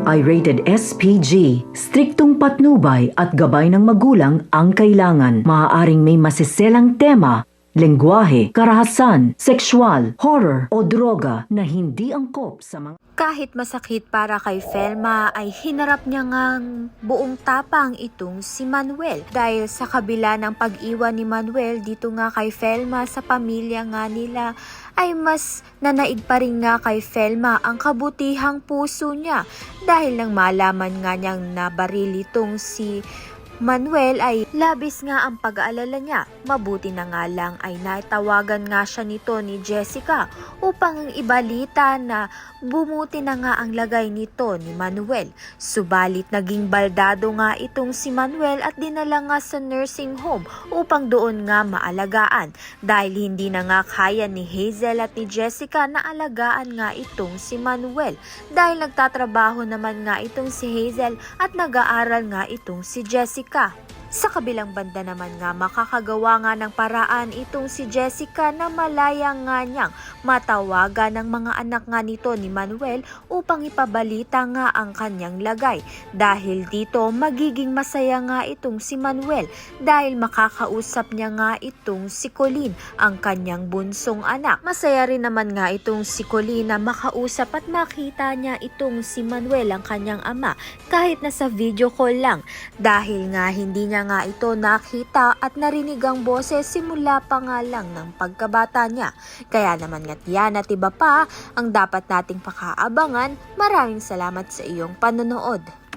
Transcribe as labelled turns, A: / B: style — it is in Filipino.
A: ay rated SPG. Striktong patnubay at gabay ng magulang ang kailangan. Maaaring may masiselang tema, lengguwahe, karahasan, sexual, horror o droga na hindi angkop sa mga...
B: Kahit masakit para kay Felma ay hinarap niya ngang buong tapang itong si Manuel. Dahil sa kabila ng pag-iwan ni Manuel dito nga kay Felma sa pamilya nga nila, ay mas nanaig pa rin nga kay Felma ang kabutihang puso niya. Dahil nang malaman nga niyang nabaril itong si Manuel ay labis nga ang pag-aalala niya. Mabuti na nga lang ay natawagan nga siya nito ni Jessica upang ibalita na bumuti na nga ang lagay nito ni Manuel. Subalit naging baldado nga itong si Manuel at dinala nga sa nursing home upang doon nga maalagaan dahil hindi na nga kaya ni Hazel at ni Jessica na alagaan nga itong si Manuel dahil nagtatrabaho naman nga itong si Hazel at nag-aaral nga itong si Jessica. Sa kabilang banda naman nga makakagawa nga ng paraan itong si Jessica na malaya nga niyang matawagan ng mga anak nga nito ni Manuel upang ipabalita nga ang kanyang lagay. Dahil dito magiging masaya nga itong si Manuel dahil makakausap niya nga itong si Colleen, ang kanyang bunsong anak. Masaya rin naman nga itong si Colleen na makausap at makita niya itong si Manuel, ang kanyang ama, kahit na sa video call lang dahil nga hindi niya nga ito nakita at narinig ang boses simula pa nga lang ng pagkabata niya. Kaya naman nga't yan at iba pa ang dapat nating pakaabangan. Maraming salamat sa iyong panonood.